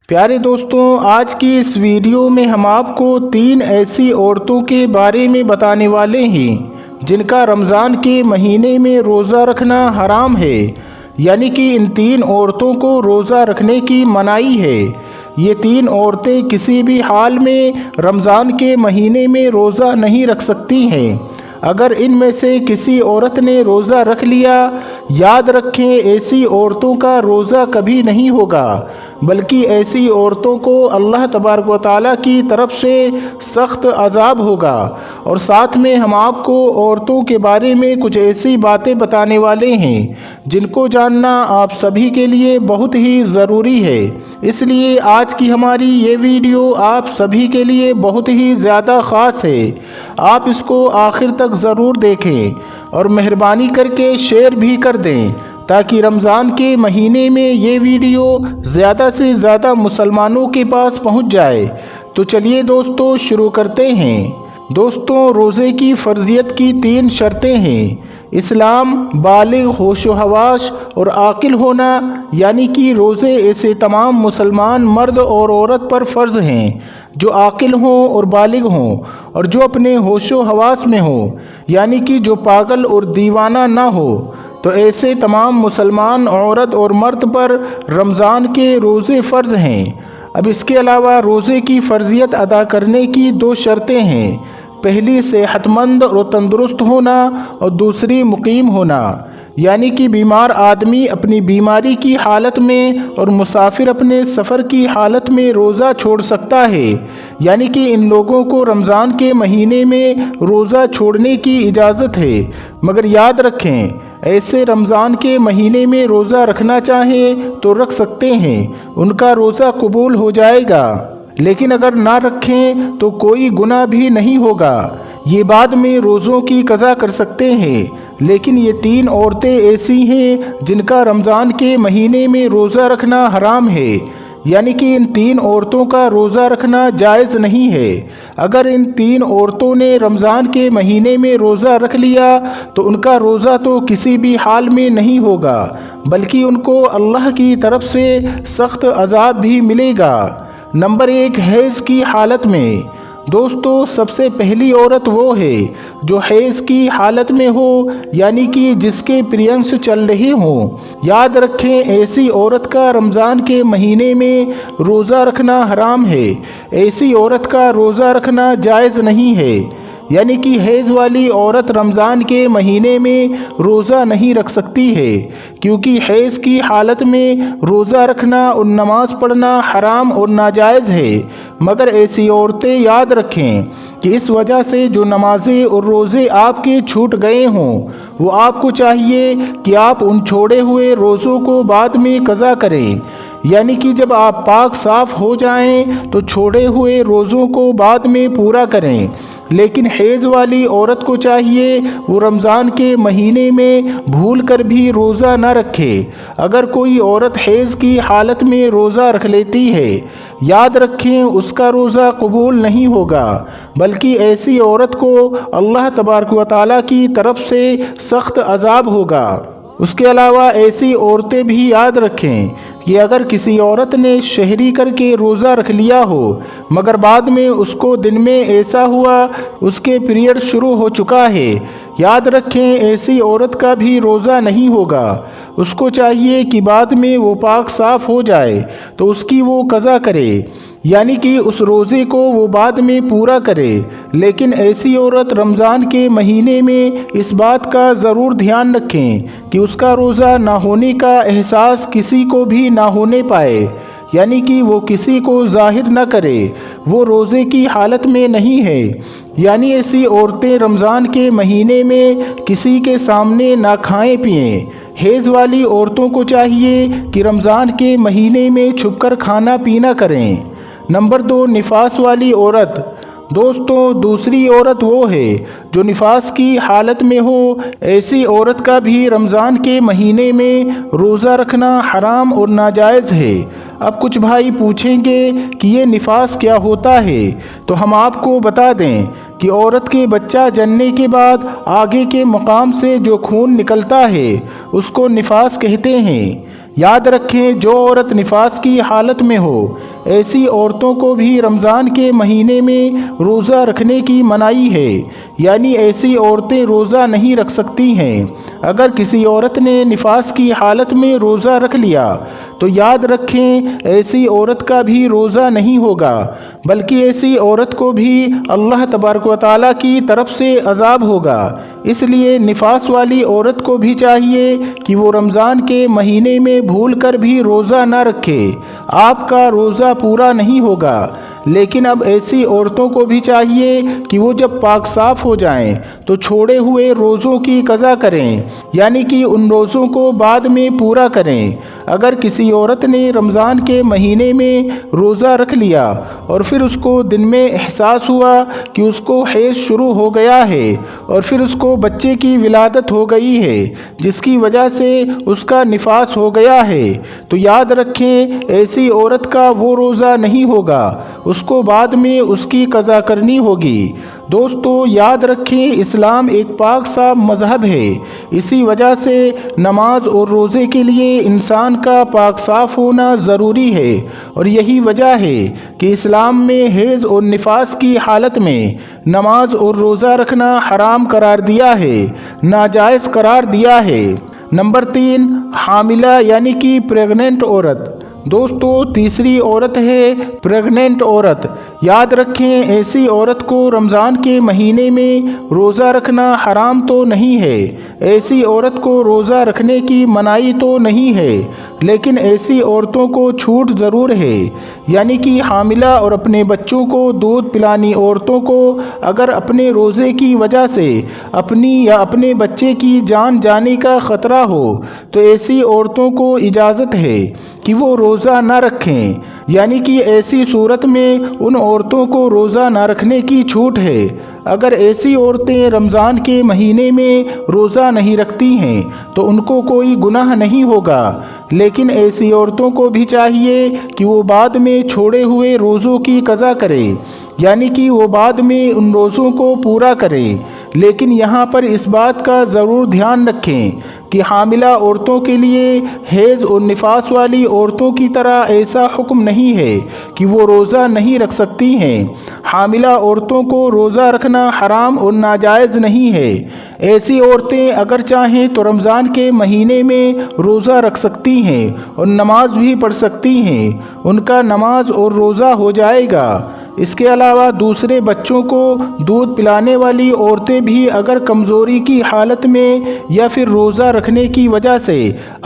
پیارے دوستوں، آج کی اس ویڈیو میں ہم آپ کو 3 ایسی عورتوں کے بارے میں بتانے والے ہیں جن کا رمضان کے مہینے میں روزہ رکھنا حرام ہے، یعنی کہ ان 3 عورتوں کو روزہ رکھنے کی منائی ہے۔ یہ 3 عورتیں کسی بھی حال میں رمضان کے مہینے میں روزہ نہیں رکھ سکتی ہیں۔ اگر ان میں سے کسی عورت نے روزہ رکھ لیا، یاد رکھیں ایسی عورتوں کا روزہ کبھی نہیں ہوگا، بلکہ ایسی عورتوں کو اللہ تبارک و تعالیٰ کی طرف سے سخت عذاب ہوگا۔ اور ساتھ میں ہم آپ کو عورتوں کے بارے میں کچھ ایسی باتیں بتانے والے ہیں جن کو جاننا آپ سبھی کے لیے بہت ہی ضروری ہے۔ اس لیے آج کی ہماری یہ ویڈیو آپ سبھی کے لیے بہت ہی زیادہ خاص ہے۔ آپ اس کو آخر تک ضرور دیکھیں اور مہربانی کر کے شیئر بھی کر دیں تاکہ رمضان کے مہینے میں یہ ویڈیو زیادہ سے زیادہ مسلمانوں کے پاس پہنچ جائے۔ تو چلیے دوستو شروع کرتے ہیں۔ دوستوں، روزے کی فرضیت کی 3 شرطیں ہیں۔ اسلام، بالغ، ہوش و حواس اور عاقل ہونا، یعنی کہ روزے ایسے تمام مسلمان مرد اور عورت پر فرض ہیں جو عاقل ہوں اور بالغ ہوں اور جو اپنے ہوش و حواس میں ہوں، یعنی کہ جو پاگل اور دیوانہ نہ ہو۔ تو ایسے تمام مسلمان عورت اور مرد پر رمضان کے روزے فرض ہیں۔ اب اس کے علاوہ روزے کی فرضیت ادا کرنے کی 2 شرطیں ہیں۔ پہلی صحت مند اور تندرست ہونا اور دوسری مقیم ہونا، یعنی کہ بیمار آدمی اپنی بیماری کی حالت میں اور مسافر اپنے سفر کی حالت میں روزہ چھوڑ سکتا ہے، یعنی کہ ان لوگوں کو رمضان کے مہینے میں روزہ چھوڑنے کی اجازت ہے۔ مگر یاد رکھیں ایسے رمضان کے مہینے میں روزہ رکھنا چاہیں تو رکھ سکتے ہیں، ان کا روزہ قبول ہو جائے گا، لیکن اگر نہ رکھیں تو کوئی گناہ بھی نہیں ہوگا۔ یہ بعد میں روزوں کی قضا کر سکتے ہیں۔ لیکن یہ 3 عورتیں ایسی ہیں جن کا رمضان کے مہینے میں روزہ رکھنا حرام ہے، یعنی کہ ان 3 عورتوں کا روزہ رکھنا جائز نہیں ہے۔ اگر ان 3 عورتوں نے رمضان کے مہینے میں روزہ رکھ لیا تو ان کا روزہ تو کسی بھی حال میں نہیں ہوگا، بلکہ ان کو اللہ کی طرف سے سخت عذاب بھی ملے گا۔ نمبر 1، حیض کی حالت میں۔ دوستو، سب سے پہلی عورت وہ ہے جو حیض کی حالت میں ہو، یعنی کہ جس کے پیریڈز چل رہے ہوں۔ یاد رکھیں ایسی عورت کا رمضان کے مہینے میں روزہ رکھنا حرام ہے، ایسی عورت کا روزہ رکھنا جائز نہیں ہے، یعنی کہ حیض والی عورت رمضان کے مہینے میں روزہ نہیں رکھ سکتی ہے، کیونکہ حیض کی حالت میں روزہ رکھنا اور نماز پڑھنا حرام اور ناجائز ہے۔ مگر ایسی عورتیں یاد رکھیں کہ اس وجہ سے جو نمازیں اور روزے آپ کے چھوٹ گئے ہوں، وہ آپ کو چاہیے کہ آپ ان چھوڑے ہوئے روزوں کو بعد میں قضا کریں، یعنی کہ جب آپ پاک صاف ہو جائیں تو چھوڑے ہوئے روزوں کو بعد میں پورا کریں۔ لیکن حیض والی عورت کو چاہیے وہ رمضان کے مہینے میں بھول کر بھی روزہ نہ رکھے۔ اگر کوئی عورت حیض کی حالت میں روزہ رکھ لیتی ہے، یاد رکھیں اس کا روزہ قبول نہیں ہوگا، بلکہ ایسی عورت کو اللہ تبارک و تعالیٰ کی طرف سے سخت عذاب ہوگا۔ اس کے علاوہ ایسی عورتیں بھی یاد رکھیں کہ اگر کسی عورت نے شہری کر کے روزہ رکھ لیا ہو، مگر بعد میں اس کو دن میں ایسا ہوا اس کے پیریڈ شروع ہو چکا ہے، یاد رکھیں ایسی عورت کا بھی روزہ نہیں ہوگا۔ اس کو چاہیے کہ بعد میں وہ پاک صاف ہو جائے تو اس کی وہ قضا کرے، یعنی کہ اس روزے کو وہ بعد میں پورا کرے۔ لیکن ایسی عورت رمضان کے مہینے میں اس بات کا ضرور دھیان رکھیں کہ اس کا روزہ نہ ہونے کا احساس کسی کو بھی نہ ہونے پائے، یعنی کہ وہ کسی کو ظاہر نہ کرے وہ روزے کی حالت میں نہیں ہے۔ یعنی ایسی عورتیں رمضان کے مہینے میں کسی کے سامنے نہ کھائیں پئیں۔ حیض والی عورتوں کو چاہیے کہ رمضان کے مہینے میں چھپ کر کھانا پینا کریں۔ نمبر 2، نفاس والی عورت۔ دوستوں، دوسری عورت وہ ہے جو نفاس کی حالت میں ہو، ایسی عورت کا بھی رمضان کے مہینے میں روزہ رکھنا حرام اور ناجائز ہے۔ اب کچھ بھائی پوچھیں گے کہ یہ نفاس کیا ہوتا ہے، تو ہم آپ کو بتا دیں کہ عورت کے بچہ جننے کے بعد آگے کے مقام سے جو خون نکلتا ہے اس کو نفاس کہتے ہیں۔ یاد رکھیں جو عورت نفاس کی حالت میں ہو ایسی عورتوں کو بھی رمضان کے مہینے میں روزہ رکھنے کی منائی ہے، یعنی ایسی عورتیں روزہ نہیں رکھ سکتی ہیں۔ اگر کسی عورت نے نفاس کی حالت میں روزہ رکھ لیا تو یاد رکھیں ایسی عورت کا بھی روزہ نہیں ہوگا، بلکہ ایسی عورت کو بھی اللہ تبارک و تعالیٰ کی طرف سے عذاب ہوگا۔ اس لیے نفاس والی عورت کو بھی چاہیے کہ وہ رمضان کے مہینے میں بھول کر بھی روزہ نہ رکھے، آپ کا روزہ پورا نہیں ہوگا۔ لیکن اب ایسی عورتوں کو بھی چاہیے کہ وہ جب پاک صاف ہو جائیں تو چھوڑے ہوئے روزوں کی قضا کریں، یعنی کہ ان روزوں کو بعد میں پورا کریں۔ اگر کسی عورت نے رمضان کے مہینے میں روزہ رکھ لیا اور پھر اس کو دن میں احساس ہوا کہ اس کو حیض شروع ہو گیا ہے اور پھر اس کو بچے کی ولادت ہو گئی ہے جس کی وجہ سے اس کا نفاس ہو گیا ہے، تو یاد رکھیں ایسی عورت کا وہ روزہ نہیں ہوگا، اس کو بعد میں اس کی قضا کرنی ہوگی۔ دوستو یاد رکھیں اسلام ایک پاک صاف مذہب ہے، اسی وجہ سے نماز اور روزے کے لیے انسان کا پاک صاف ہونا ضروری ہے، اور یہی وجہ ہے کہ اسلام میں حیض اور نفاس کی حالت میں نماز اور روزہ رکھنا حرام قرار دیا ہے، ناجائز قرار دیا ہے۔ نمبر 3، حاملہ یعنی کہ پریگننٹ عورت۔ دوستو تیسری عورت ہے پریگننٹ عورت۔ یاد رکھیں ایسی عورت کو رمضان کے مہینے میں روزہ رکھنا حرام تو نہیں ہے، ایسی عورت کو روزہ رکھنے کی منائی تو نہیں ہے، لیکن ایسی عورتوں کو چھوٹ ضرور ہے، یعنی کہ حاملہ اور اپنے بچوں کو دودھ پلانی عورتوں کو اگر اپنے روزے کی وجہ سے اپنی یا اپنے بچے کی جان جانے کا خطرہ ہو تو ایسی عورتوں کو اجازت ہے کہ وہ روزہ نہ رکھیں، یعنی کہ ایسی صورت میں ان عورتوں کو روزہ نہ رکھنے کی چھوٹ ہے۔ اگر ایسی عورتیں رمضان کے مہینے میں روزہ نہیں رکھتی ہیں تو ان کو کوئی گناہ نہیں ہوگا، لیکن ایسی عورتوں کو بھی چاہیے کہ وہ بعد میں چھوڑے ہوئے روزوں کی قضا کریں، یعنی کہ وہ بعد میں ان روزوں کو پورا کریں۔ لیکن یہاں پر اس بات کا ضرور دھیان رکھیں کہ حاملہ عورتوں کے لیے حیض اور نفاس والی عورتوں کی طرح ایسا حکم نہیں ہے کہ وہ روزہ نہیں رکھ سکتی ہیں۔ حاملہ عورتوں کو روزہ رکھنا حرام اور ناجائز نہیں ہے۔ ایسی عورتیں اگر چاہیں تو رمضان کے مہینے میں روزہ رکھ سکتی ہیں اور نماز بھی پڑھ سکتی ہیں، ان کا نماز اور روزہ ہو جائے گا۔ اس کے علاوہ دوسرے بچوں کو دودھ پلانے والی عورتیں بھی اگر کمزوری کی حالت میں یا پھر روزہ رکھنے کی وجہ سے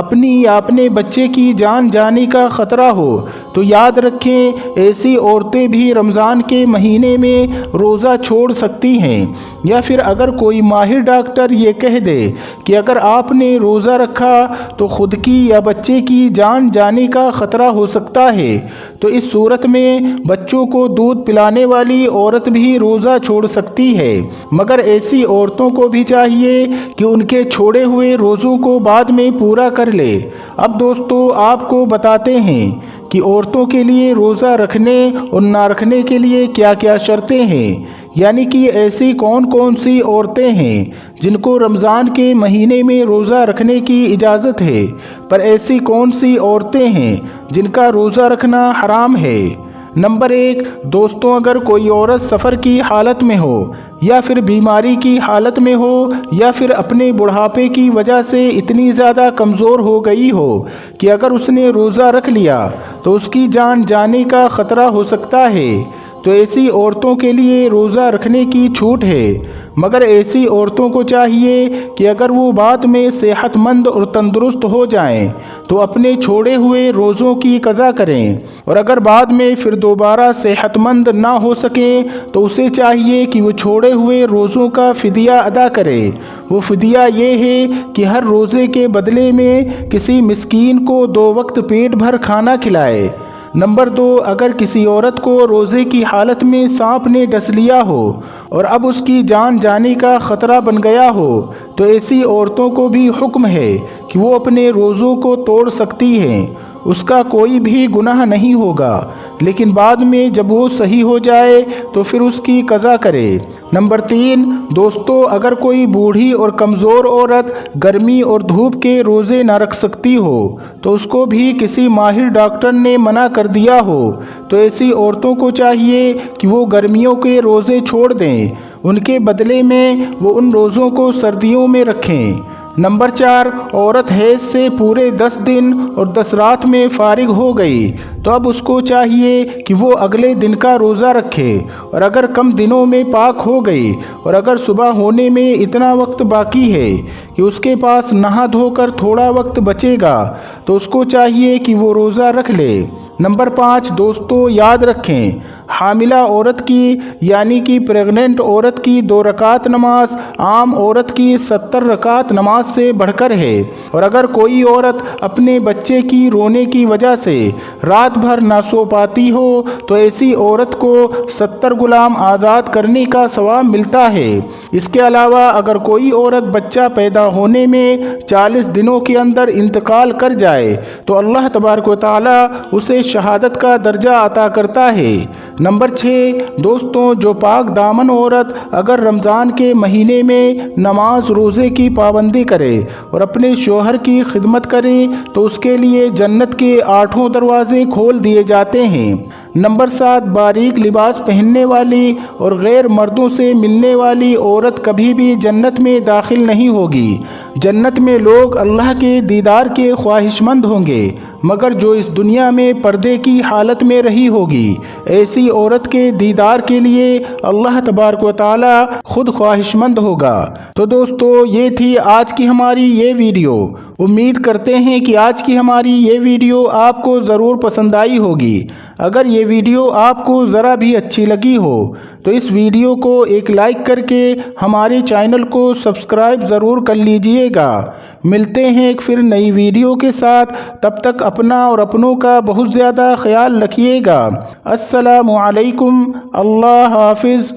اپنی یا اپنے بچے کی جان جانے کا خطرہ ہو تو یاد رکھیں ایسی عورتیں بھی رمضان کے مہینے میں روزہ چھوڑ سکتی ہیں۔ یا پھر اگر کوئی ماہر ڈاکٹر یہ کہہ دے کہ اگر آپ نے روزہ رکھا تو خود کی یا بچے کی جان جانے کا خطرہ ہو سکتا ہے تو اس صورت میں بچوں کو دودھ پلانے والی عورت بھی روزہ چھوڑ سکتی ہے، مگر ایسی عورتوں کو بھی چاہیے کہ ان کے چھوڑے ہوئے روزوں کو بعد میں پورا کر لے۔ اب دوستو آپ کو بتاتے ہیں کہ عورتوں کے لیے روزہ رکھنے اور نہ رکھنے کے لیے کیا کیا شرطیں ہیں، یعنی کہ ایسی کون کون سی عورتیں ہیں جن کو رمضان کے مہینے میں روزہ رکھنے کی اجازت ہے، پر ایسی کون سی عورتیں ہیں جن کا روزہ رکھنا حرام ہے۔ نمبر 1، دوستوں اگر کوئی عورت سفر کی حالت میں ہو یا پھر بیماری کی حالت میں ہو یا پھر اپنے بڑھاپے کی وجہ سے اتنی زیادہ کمزور ہو گئی ہو کہ اگر اس نے روزہ رکھ لیا تو اس کی جان جانے کا خطرہ ہو سکتا ہے تو ایسی عورتوں کے لیے روزہ رکھنے کی چھوٹ ہے، مگر ایسی عورتوں کو چاہیے کہ اگر وہ بعد میں صحت مند اور تندرست ہو جائیں تو اپنے چھوڑے ہوئے روزوں کی قضا کریں، اور اگر بعد میں پھر دوبارہ صحت مند نہ ہو سکیں تو اسے چاہیے کہ وہ چھوڑے ہوئے روزوں کا فدیہ ادا کرے۔ وہ فدیہ یہ ہے کہ ہر روزے کے بدلے میں کسی مسکین کو 2 وقت پیٹ بھر کھانا کھلائے۔ نمبر 2، اگر کسی عورت کو روزے کی حالت میں سانپ نے ڈس لیا ہو اور اب اس کی جان جانے کا خطرہ بن گیا ہو تو ایسی عورتوں کو بھی حکم ہے کہ وہ اپنے روزوں کو توڑ سکتی ہیں۔ اس کا کوئی بھی گناہ نہیں ہوگا، لیکن بعد میں جب وہ صحیح ہو جائے تو پھر اس کی قضا کرے۔ نمبر 3 دوستو، اگر کوئی بوڑھی اور کمزور عورت گرمی اور دھوپ کے روزے نہ رکھ سکتی ہو تو اس کو بھی کسی ماہر ڈاکٹر نے منع کر دیا ہو تو ایسی عورتوں کو چاہیے کہ وہ گرمیوں کے روزے چھوڑ دیں، ان کے بدلے میں وہ ان روزوں کو سردیوں میں رکھیں۔ نمبر 4 عورت حیض سے پورے 10 دن اور 10 رات میں فارغ ہو گئی تو اب اس کو چاہیے کہ وہ اگلے دن کا روزہ رکھے، اور اگر کم دنوں میں پاک ہو گئی اور اگر صبح ہونے میں اتنا وقت باقی ہے کہ اس کے پاس نہا دھو کر تھوڑا وقت بچے گا تو اس کو چاہیے کہ وہ روزہ رکھ لے۔ نمبر 5 دوستو، یاد رکھیں، حاملہ عورت کی یعنی کہ پریگننٹ عورت کی 2 رکعت نماز عام عورت کی 70 رکعت نماز سے بڑھ کر ہے، اور اگر کوئی عورت اپنے بچے کی رونے کی وجہ سے رات بھر نہ سو پاتی ہو تو ایسی عورت کو 70 غلام آزاد کرنے کا ثواب ملتا ہے۔ اس کے علاوہ اگر کوئی عورت بچہ پیدا ہونے میں 40 دنوں کے اندر انتقال کر جائے تو اللہ تبارک و تعالی اسے شہادت کا درجہ عطا کرتا ہے۔ نمبر 6 دوستوں، جو پاک دامن عورت اگر رمضان کے مہینے میں نماز روزے کی پابندی کرے اور اپنے شوہر کی خدمت کرے تو اس کے لیے جنت کے 8 دروازے کھول دیے جاتے ہیں۔ نمبر 7 باریک لباس پہننے والی اور غیر مردوں سے ملنے والی عورت کبھی بھی جنت میں داخل نہیں ہوگی۔ جنت میں لوگ اللہ کے دیدار کے خواہش مند ہوں گے، مگر جو اس دنیا میں پردے کی حالت میں رہی ہوگی، ایسی عورت کے دیدار کے لیے اللہ تبارک و تعالی خود خواہش مند ہوگا۔ تو دوستو، یہ تھی آج کی ہماری یہ ویڈیو۔ امید کرتے ہیں کہ آج کی ہماری یہ ویڈیو آپ کو ضرور پسند آئی ہوگی۔ اگر یہ ویڈیو آپ کو ذرا بھی اچھی لگی ہو تو اس ویڈیو کو ایک لائک کر کے ہمارے چینل کو سبسکرائب ضرور کر لیجئے گا۔ ملتے ہیں ایک پھر نئی ویڈیو کے ساتھ، تب تک اپنا اور اپنوں کا بہت زیادہ خیال رکھیے گا۔ السلام علیکم، اللہ حافظ۔